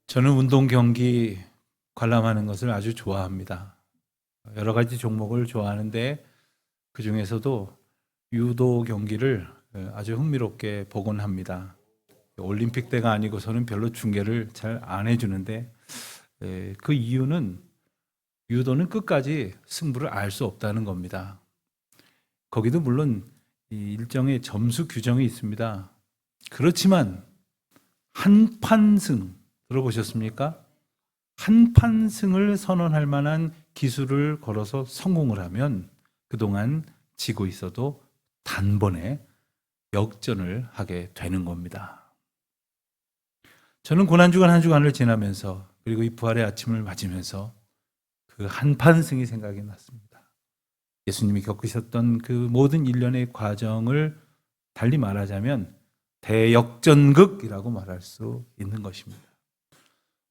저는 운동 경기 관람하는 것을 아주 좋아합니다. 여러 가지 종목을 좋아하는데 그 중에서도 유도 경기를 아주 흥미롭게 보곤 합니다. 올림픽 때가 아니고서는 별로 중계를 잘 안 해주는데 그 이유는 유도는 끝까지 승부를 알 수 없다는 겁니다. 거기도 물론 일정의 점수 규정이 있습니다. 그렇지만 한판승 들어보셨습니까? 한판승을 선언할 만한 기술을 걸어서 성공을 하면 그동안 지고 있어도 단번에 역전을 하게 되는 겁니다. 저는 고난주간 한 주간을 지나면서 그리고 이 부활의 아침을 맞으면서 그 한판승이 생각이 났습니다. 예수님이 겪으셨던 그 모든 일련의 과정을 달리 말하자면 대역전극이라고 말할 수 있는 것입니다.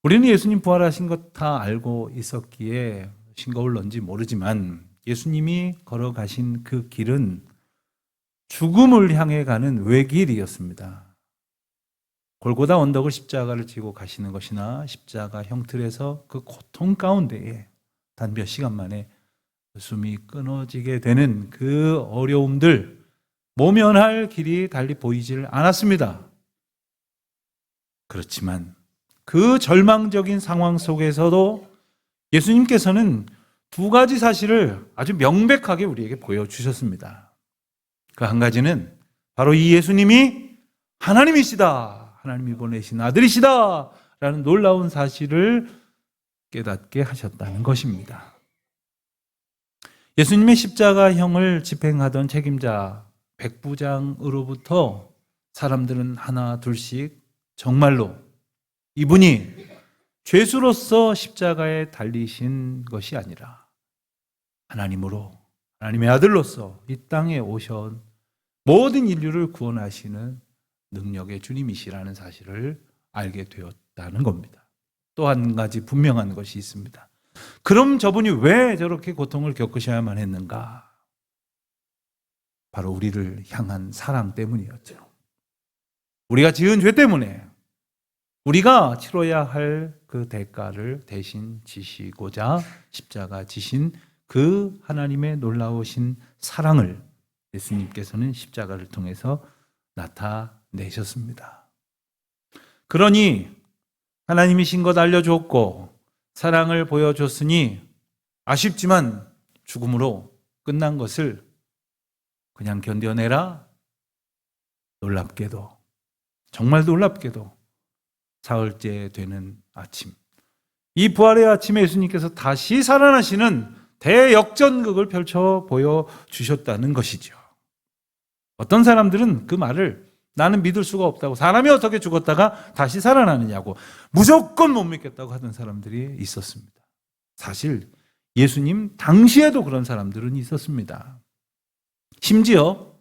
우리는 예수님 부활하신 것 다 알고 있었기에 싱거울런지 모르지만 예수님이 걸어가신 그 길은 죽음을 향해 가는 외길이었습니다. 골고다 언덕을 십자가를 지고 가시는 것이나 십자가 형틀에서 그 고통 가운데에 단 몇 시간 만에 숨이 끊어지게 되는 그 어려움들 모면할 길이 달리 보이질 않았습니다. 그렇지만 그 절망적인 상황 속에서도 예수님께서는 두 가지 사실을 아주 명백하게 우리에게 보여주셨습니다. 그 한 가지는 바로 이 예수님이 하나님이시다, 하나님이 보내신 아들이시다 라는 놀라운 사실을 깨닫게 하셨다는 것입니다. 예수님의 십자가형을 집행하던 책임자 백부장으로부터 사람들은 하나 둘씩 정말로 이분이 죄수로서 십자가에 달리신 것이 아니라 하나님으로, 하나님의 아들로서 이 땅에 오신 모든 인류를 구원하시는 능력의 주님이시라는 사실을 알게 되었다는 겁니다. 또 한 가지 분명한 것이 있습니다. 그럼 저분이 왜 저렇게 고통을 겪으셔야만 했는가? 바로 우리를 향한 사랑 때문이었죠. 우리가 지은 죄 때문에 우리가 치러야 할 그 대가를 대신 지시고자 십자가 지신 그 하나님의 놀라우신 사랑을 예수님께서는 십자가를 통해서 나타내셨습니다. 그러니 하나님이신 것 알려줬고 사랑을 보여줬으니 아쉽지만 죽음으로 끝난 것을 그냥 견뎌내라. 놀랍게도, 정말 놀랍게도 사흘째 되는 아침, 이 부활의 아침에 예수님께서 다시 살아나시는 대역전극을 펼쳐 보여주셨다는 것이죠. 어떤 사람들은 그 말을 나는 믿을 수가 없다고, 사람이 어떻게 죽었다가 다시 살아나느냐고 무조건 못 믿겠다고 하던 사람들이 있었습니다. 사실 예수님 당시에도 그런 사람들은 있었습니다. 심지어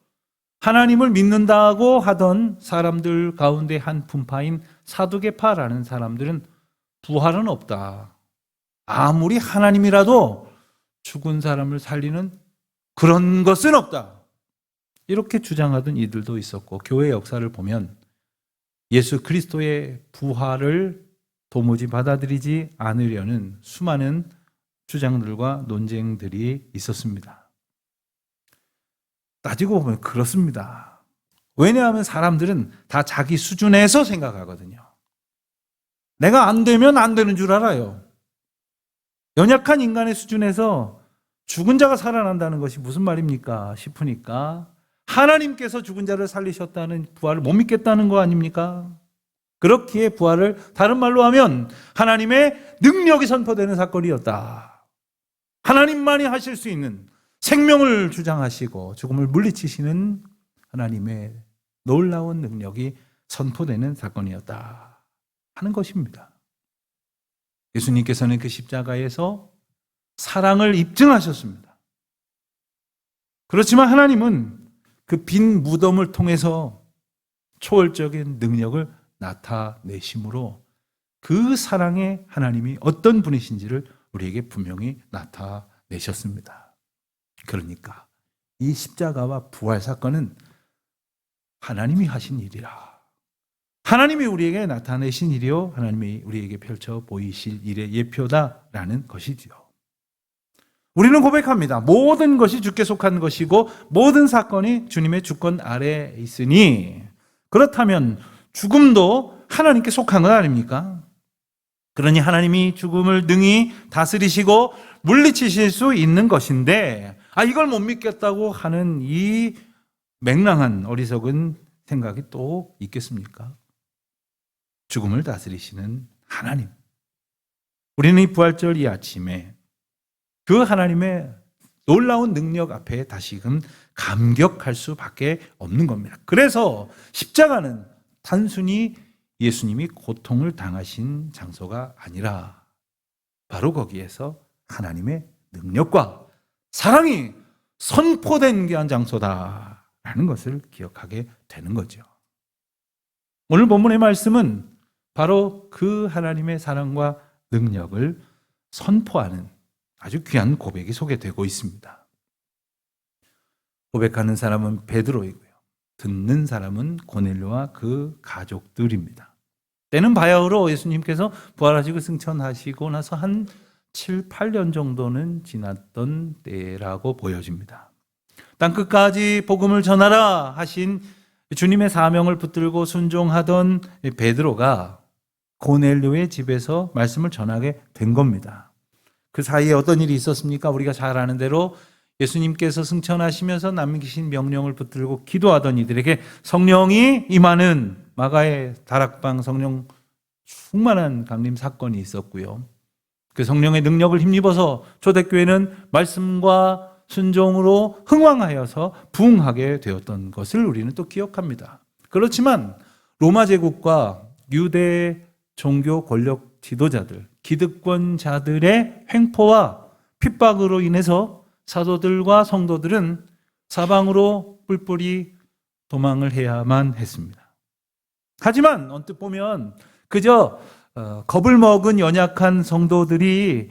하나님을 믿는다고 하던 사람들 가운데 한 분파인 사두개파라는 사람들은 부활은 없다, 아무리 하나님이라도 죽은 사람을 살리는 그런 것은 없다, 이렇게 주장하던 이들도 있었고, 교회 역사를 보면 예수 그리스도의 부활을 도무지 받아들이지 않으려는 수많은 주장들과 논쟁들이 있었습니다. 따지고 보면 그렇습니다. 왜냐하면 사람들은 다 자기 수준에서 생각하거든요. 내가 안 되면 안 되는 줄 알아요. 연약한 인간의 수준에서 죽은 자가 살아난다는 것이 무슨 말입니까 싶으니까 하나님께서 죽은 자를 살리셨다는 부활을 못 믿겠다는 거 아닙니까? 그렇기에 부활을 다른 말로 하면 하나님의 능력이 선포되는 사건이었다. 하나님만이 하실 수 있는 생명을 주장하시고 죽음을 물리치시는 하나님의 놀라운 능력이 선포되는 사건이었다 하는 것입니다. 예수님께서는 그 십자가에서 사랑을 입증하셨습니다. 그렇지만 하나님은 그 빈 무덤을 통해서 초월적인 능력을 나타내심으로 그 사랑의 하나님이 어떤 분이신지를 우리에게 분명히 나타내셨습니다. 그러니까 이 십자가와 부활 사건은 하나님이 하신 일이라, 하나님이 우리에게 나타내신 일이요 하나님이 우리에게 펼쳐 보이실 일의 예표다라는 것이지요. 우리는 고백합니다. 모든 것이 주께 속한 것이고 모든 사건이 주님의 주권 아래에 있으니 그렇다면 죽음도 하나님께 속한 것 아닙니까? 그러니 하나님이 죽음을 능히 다스리시고 물리치실 수 있는 것인데 이걸 못 믿겠다고 하는 이 맹랑한 어리석은 생각이 또 있겠습니까? 죽음을 다스리시는 하나님. 우리는 이 부활절 이 아침에 그 하나님의 놀라운 능력 앞에 다시금 감격할 수밖에 없는 겁니다. 그래서 십자가는 단순히 예수님이 고통을 당하신 장소가 아니라 바로 거기에서 하나님의 능력과 사랑이 선포된 귀한 장소다라는 것을 기억하게 되는 거죠. 오늘 본문의 말씀은 바로 그 하나님의 사랑과 능력을 선포하는 아주 귀한 고백이 소개되고 있습니다. 고백하는 사람은 베드로이고요. 듣는 사람은 고넬료와 그 가족들입니다. 때는 바야흐로 예수님께서 부활하시고 승천하시고 나서 한 7, 8년 정도는 지났던 때라고 보여집니다. 땅끝까지 복음을 전하라 하신 주님의 사명을 붙들고 순종하던 베드로가 고넬료의 집에서 말씀을 전하게 된 겁니다. 그 사이에 어떤 일이 있었습니까? 우리가 잘 아는 대로 예수님께서 승천하시면서 남기신 명령을 붙들고 기도하던 이들에게 성령이 임하는 마가의 다락방 성령 충만한 강림 사건이 있었고요. 그 성령의 능력을 힘입어서 초대교회는 말씀과 순종으로 흥왕하여서 부흥하게 되었던 것을 우리는 또 기억합니다. 그렇지만 로마 제국과 유대 종교 권력 지도자들, 기득권자들의 횡포와 핍박으로 인해서 사도들과 성도들은 사방으로 뿔뿔이 도망을 해야만 했습니다. 하지만 언뜻 보면 그저 겁을 먹은 연약한 성도들이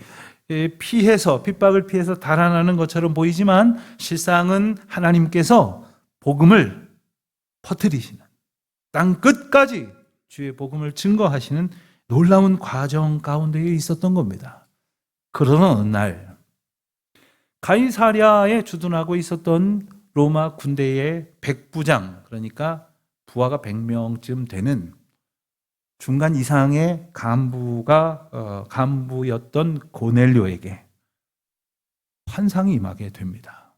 피해서 핍박을 피해서 달아나는 것처럼 보이지만 실상은 하나님께서 복음을 퍼뜨리시는 땅 끝까지 주의 복음을 증거하시는 놀라운 과정 가운데에 있었던 겁니다. 그러던 어느 날 가이사랴에 주둔하고 있었던 로마 군대의 백부장, 그러니까 부하가 100명쯤 되는 중간 이상의 간부였던 고넬료에게 환상이 임하게 됩니다.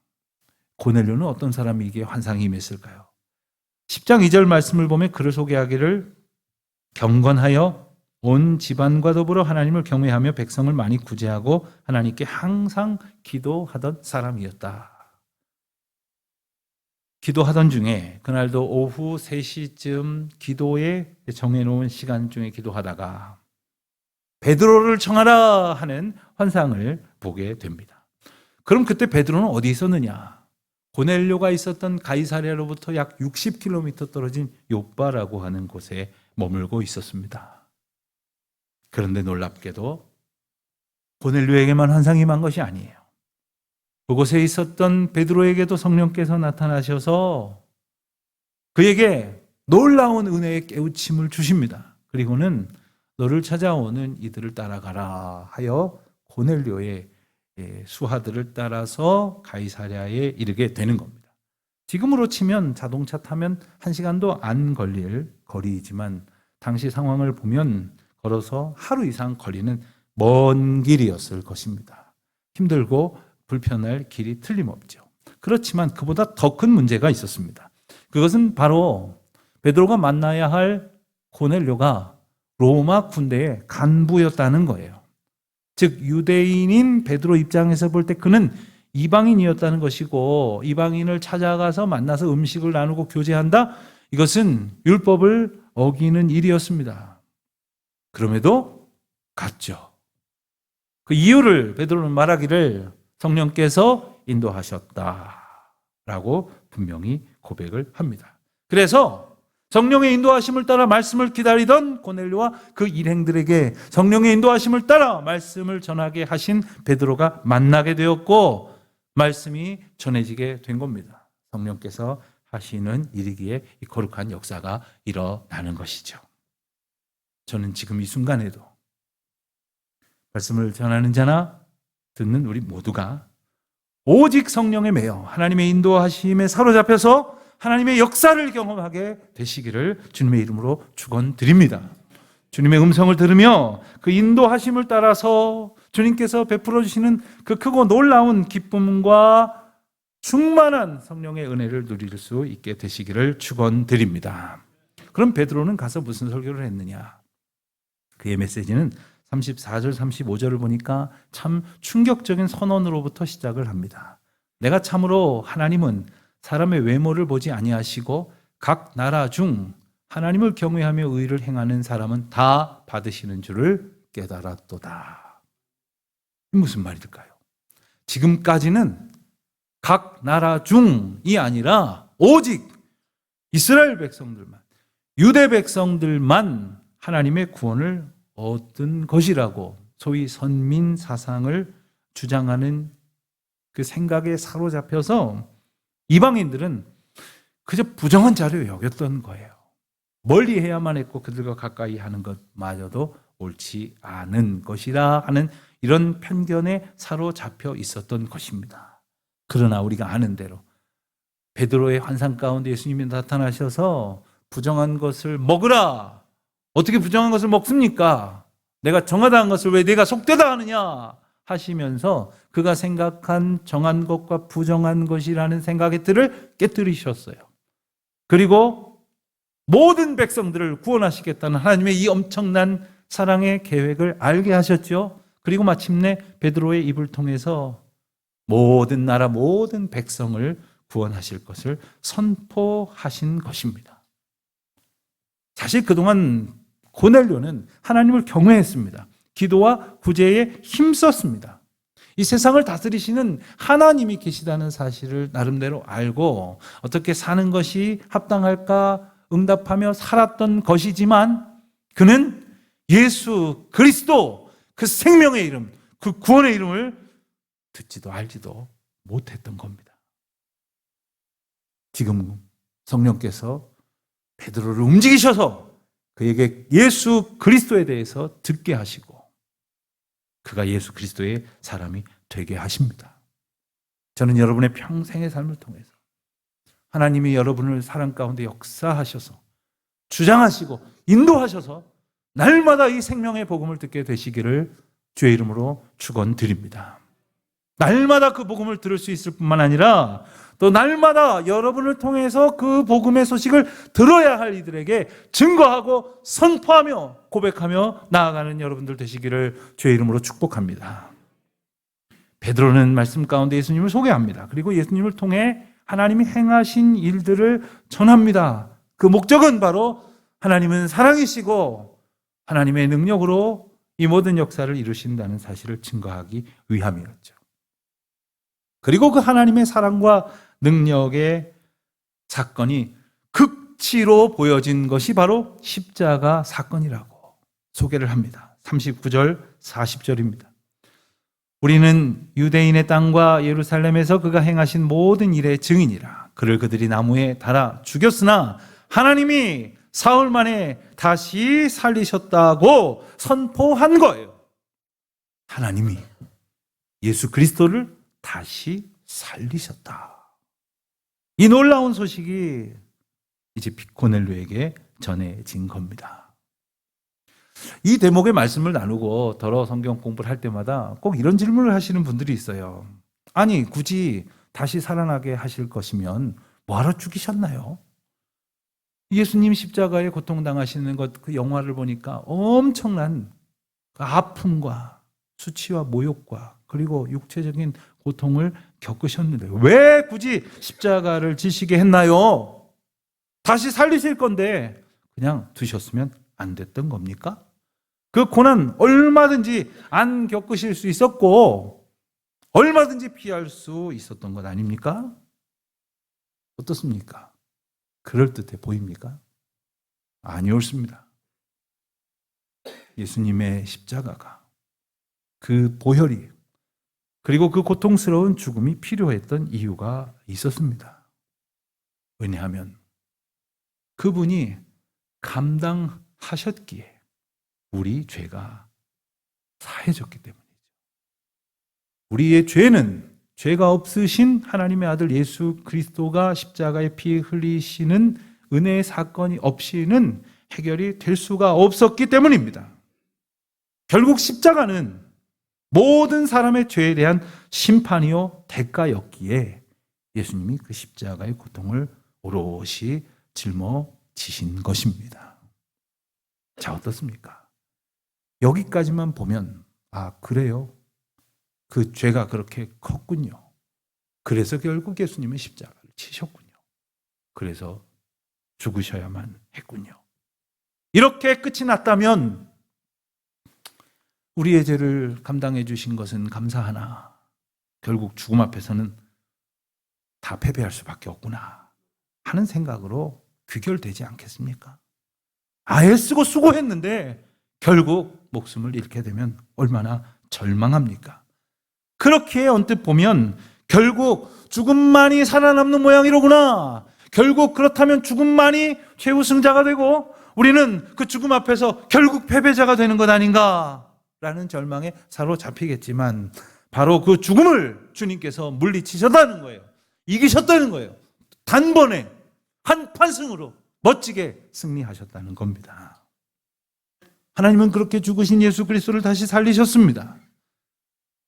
고넬료는 어떤 사람에게 환상이 임했을까요? 10장 2절 말씀을 보면 그를 소개하기를 경건하여 온 집안과 더불어 하나님을 경외하며 백성을 많이 구제하고 하나님께 항상 기도하던 사람이었다. 기도하던 중에 그날도 오후 3시쯤 기도에 정해놓은 시간 중에 기도하다가 베드로를 청하라 하는 환상을 보게 됩니다. 그럼 그때 베드로는 어디 있었느냐? 고넬료가 있었던 가이사랴로부터 약 60km 떨어진 욥바라고 하는 곳에 머물고 있었습니다. 그런데 놀랍게도 고넬료에게만 환상이 임한 것이 아니에요. 그곳에 있었던 베드로에게도 성령께서 나타나셔서 그에게 놀라운 은혜의 깨우침을 주십니다. 그리고는 너를 찾아오는 이들을 따라가라 하여 고넬료의 수하들을 따라서 가이사랴에 이르게 되는 겁니다. 지금으로 치면 자동차 타면 1시간도 안 걸릴 거리이지만 당시 상황을 보면 걸어서 하루 이상 걸리는 먼 길이었을 것입니다. 힘들고 불편할 길이 틀림없죠. 그렇지만 그보다 더 큰 문제가 있었습니다. 그것은 바로 베드로가 만나야 할 고넬료가 로마 군대의 간부였다는 거예요. 즉 유대인인 베드로 입장에서 볼 때 그는 이방인이었다는 것이고 이방인을 찾아가서 만나서 음식을 나누고 교제한다? 이것은 율법을 어기는 일이었습니다. 그럼에도 갔죠. 그 이유를 베드로는 말하기를 성령께서 인도하셨다라고 분명히 고백을 합니다. 그래서 성령의 인도하심을 따라 말씀을 기다리던 고넬료와 그 일행들에게 성령의 인도하심을 따라 말씀을 전하게 하신 베드로가 만나게 되었고 말씀이 전해지게 된 겁니다. 성령께서 하시는 일이기에 이 거룩한 역사가 일어나는 것이죠. 저는 지금 이 순간에도 말씀을 전하는 자나 듣는 우리 모두가 오직 성령에 매여 하나님의 인도하심에 사로잡혀서 하나님의 역사를 경험하게 되시기를 주님의 이름으로 축원드립니다. 주님의 음성을 들으며 그 인도하심을 따라서 주님께서 베풀어 주시는 그 크고 놀라운 기쁨과 충만한 성령의 은혜를 누릴 수 있게 되시기를 축원드립니다. 그럼 베드로는 가서 무슨 설교를 했느냐? 그의 메시지는 34절 35절을 보니까 참 충격적인 선언으로부터 시작을 합니다. 내가 참으로 하나님은 사람의 외모를 보지 아니하시고 각 나라 중 하나님을 경외하며 의를 행하는 사람은 다 받으시는 줄을 깨달았도다. 무슨 말일까요? 지금까지는 각 나라 중이 아니라 오직 이스라엘 백성들만, 유대 백성들만 하나님의 구원을 얻은 것이라고 소위 선민 사상을 주장하는 그 생각에 사로잡혀서 이방인들은 그저 부정한 자료 여겼던 거예요. 멀리 해야만 했고 그들과 가까이 하는 것마저도 옳지 않은 것이라 하는 이런 편견에 사로잡혀 있었던 것입니다. 그러나 우리가 아는 대로 베드로의 환상 가운데 예수님이 나타나셔서 부정한 것을 먹으라. 어떻게 부정한 것을 먹습니까? 내가 정하다 한 것을 왜 내가 속되다 하느냐 하시면서 그가 생각한 정한 것과 부정한 것이라는 생각의 틀을 깨뜨리셨어요. 그리고 모든 백성들을 구원하시겠다는 하나님의 이 엄청난 사랑의 계획을 알게 하셨죠. 그리고 마침내 베드로의 입을 통해서 모든 나라 모든 백성을 구원하실 것을 선포하신 것입니다. 사실 그동안 고넬료는 하나님을 경외했습니다. 기도와 구제에 힘썼습니다. 이 세상을 다스리시는 하나님이 계시다는 사실을 나름대로 알고 어떻게 사는 것이 합당할까 응답하며 살았던 것이지만 그는 예수 그리스도 그 생명의 이름, 그 구원의 이름을 듣지도 알지도 못했던 겁니다. 지금 성령께서 베드로를 움직이셔서 그에게 예수 그리스도에 대해서 듣게 하시고 그가 예수 그리스도의 사람이 되게 하십니다. 저는 여러분의 평생의 삶을 통해서 하나님이 여러분을 사랑 가운데 역사하셔서 주장하시고 인도하셔서 날마다 이 생명의 복음을 듣게 되시기를 주의 이름으로 축원드립니다. 날마다 그 복음을 들을 수 있을 뿐만 아니라 또 날마다 여러분을 통해서 그 복음의 소식을 들어야 할 이들에게 증거하고 선포하며 고백하며 나아가는 여러분들 되시기를 주의 이름으로 축복합니다. 베드로는 말씀 가운데 예수님을 소개합니다. 그리고 예수님을 통해 하나님이 행하신 일들을 전합니다. 그 목적은 바로 하나님은 사랑이시고 하나님의 능력으로 이 모든 역사를 이루신다는 사실을 증거하기 위함이었죠. 그리고 그 하나님의 사랑과 능력의 사건이 극치로 보여진 것이 바로 십자가 사건이라고 소개를 합니다. 39절, 40절입니다. 우리는 유대인의 땅과 예루살렘에서 그가 행하신 모든 일의 증인이라. 그를 그들이 나무에 달아 죽였으나 하나님이 사흘 만에 다시 살리셨다고 선포한 거예요. 하나님이 예수 그리스도를 다시 살리셨다. 이 놀라운 소식이 이제 고넬료에게 전해진 겁니다. 이 대목의 말씀을 나누고 더러 성경 공부를 할 때마다 꼭 이런 질문을 하시는 분들이 있어요. 아니 굳이 다시 살아나게 하실 것이면 뭐하러 죽이셨나요? 예수님 십자가에 고통당하시는 것 그 영화를 보니까 엄청난 아픔과 수치와 모욕과 그리고 육체적인 고통을 겪으셨는데 왜 굳이 십자가를 지시게 했나요? 다시 살리실 건데 그냥 두셨으면 안 됐던 겁니까? 그 고난 얼마든지 안 겪으실 수 있었고 얼마든지 피할 수 있었던 것 아닙니까? 어떻습니까? 그럴듯해 보입니까? 아니었습니다. 예수님의 십자가가 그 보혈이 그리고 그 고통스러운 죽음이 필요했던 이유가 있었습니다. 왜냐하면 그분이 감당하셨기에 우리 죄가 사해졌기 때문이죠. 우리의 죄는 죄가 없으신 하나님의 아들 예수 그리스도가 십자가에 피 흘리시는 은혜의 사건이 없이는 해결이 될 수가 없었기 때문입니다. 결국 십자가는 모든 사람의 죄에 대한 심판이요 대가였기에 예수님이 그 십자가의 고통을 오롯이 짊어지신 것입니다. 자, 어떻습니까? 여기까지만 보면 그래요. 그 죄가 그렇게 컸군요. 그래서 결국 예수님은 십자가를 치셨군요. 그래서 죽으셔야만 했군요. 이렇게 끝이 났다면 우리의 죄를 감당해 주신 것은 감사하나 결국 죽음 앞에서는 다 패배할 수밖에 없구나 하는 생각으로 귀결되지 않겠습니까? 애쓰고 수고했는데 결국 목숨을 잃게 되면 얼마나 절망합니까? 그렇게 언뜻 보면 결국 죽음만이 살아남는 모양이로구나. 결국 그렇다면 죽음만이 최우승자가 되고 우리는 그 죽음 앞에서 결국 패배자가 되는 것 아닌가 라는 절망에 사로잡히겠지만 바로 그 죽음을 주님께서 물리치셨다는 거예요. 이기셨다는 거예요. 단번에 한 판승으로 멋지게 승리하셨다는 겁니다. 하나님은 그렇게 죽으신 예수 그리스도를 다시 살리셨습니다.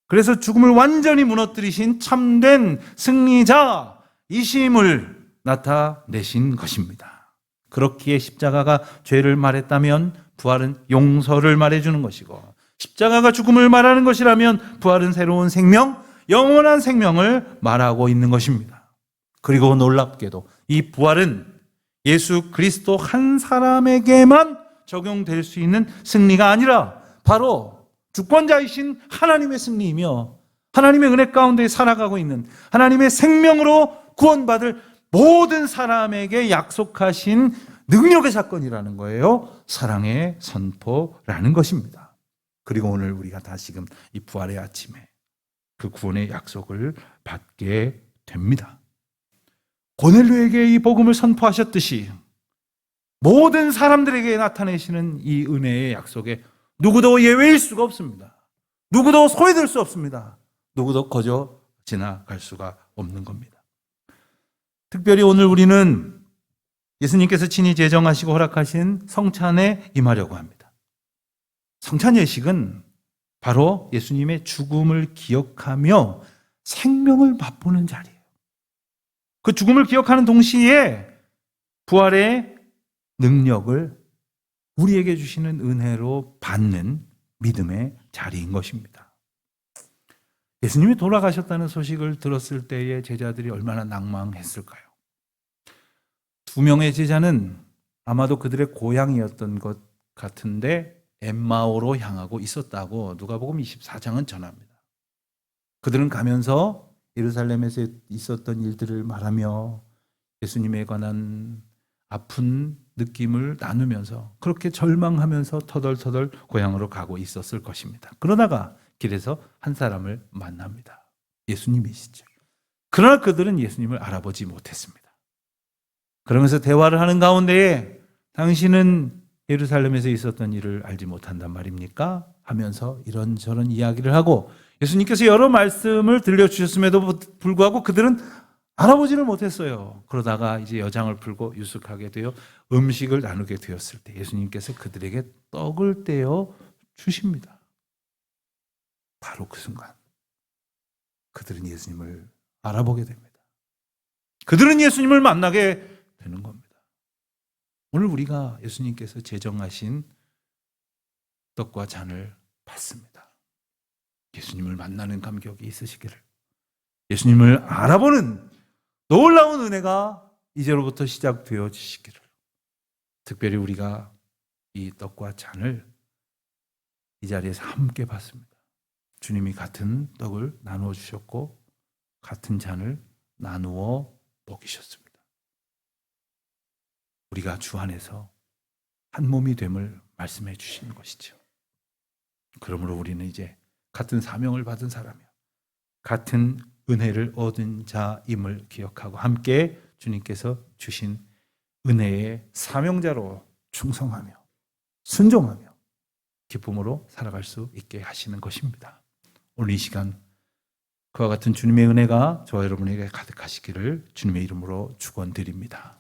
그래서 죽음을 완전히 무너뜨리신 참된 승리자이심을 나타내신 것입니다. 그렇기에 십자가가 죄를 말했다면 부활은 용서를 말해주는 것이고, 십자가가 죽음을 말하는 것이라면 부활은 새로운 생명, 영원한 생명을 말하고 있는 것입니다. 그리고 놀랍게도 이 부활은 예수 그리스도 한 사람에게만 적용될 수 있는 승리가 아니라 바로 주권자이신 하나님의 승리이며 하나님의 은혜 가운데 살아가고 있는 하나님의 생명으로 구원받을 모든 사람에게 약속하신 능력의 사건이라는 거예요. 사랑의 선포라는 것입니다. 그리고 오늘 우리가 다시금 이 부활의 아침에 그 구원의 약속을 받게 됩니다. 고넬료에게 이 복음을 선포하셨듯이 모든 사람들에게 나타내시는 이 은혜의 약속에 누구도 예외일 수가 없습니다. 누구도 소외될 수 없습니다. 누구도 거저 지나갈 수가 없는 겁니다. 특별히 오늘 우리는 예수님께서 친히 제정하시고 허락하신 성찬에 임하려고 합니다. 성찬 예식은 바로 예수님의 죽음을 기억하며 생명을 맛보는 자리예요. 그 죽음을 기억하는 동시에 부활의 능력을 우리에게 주시는 은혜로 받는 믿음의 자리인 것입니다. 예수님이 돌아가셨다는 소식을 들었을 때의 제자들이 얼마나 낭망했을까요? 2명의 제자는 아마도 그들의 고향이었던 것 같은데 엠마오로 향하고 있었다고 누가복음 24장은 전합니다. 그들은 가면서 예루살렘에서 있었던 일들을 말하며 예수님에 관한 아픈 느낌을 나누면서 그렇게 절망하면서 터덜터덜 고향으로 가고 있었을 것입니다. 그러다가 길에서 한 사람을 만납니다. 예수님이시죠. 그러나 그들은 예수님을 알아보지 못했습니다. 그러면서 대화를 하는 가운데에 당신은 예루살렘에서 있었던 일을 알지 못한단 말입니까? 하면서 이런저런 이야기를 하고 예수님께서 여러 말씀을 들려주셨음에도 불구하고 그들은 알아보지를 못했어요. 그러다가 이제 여장을 풀고 유숙하게 되어 음식을 나누게 되었을 때 예수님께서 그들에게 떡을 떼어 주십니다. 바로 그 순간 그들은 예수님을 알아보게 됩니다. 그들은 예수님을 만나게 되는 겁니다. 오늘 우리가 예수님께서 제정하신 떡과 잔을 받습니다. 예수님을 만나는 감격이 있으시기를, 예수님을 알아보는 놀라운 은혜가 이제로부터 시작되어지시기를, 특별히 우리가 이 떡과 잔을 이 자리에서 함께 받습니다. 주님이 같은 떡을 나누어 주셨고 같은 잔을 나누어 먹이셨습니다. 우리가 주 안에서 한 몸이 됨을 말씀해 주시는 것이죠. 그러므로 우리는 이제 같은 사명을 받은 사람이요, 같은 은혜를 얻은 자임을 기억하고 함께 주님께서 주신 은혜의 사명자로 충성하며 순종하며 기쁨으로 살아갈 수 있게 하시는 것입니다. 오늘 이 시간 그와 같은 주님의 은혜가 저와 여러분에게 가득하시기를 주님의 이름으로 축원드립니다.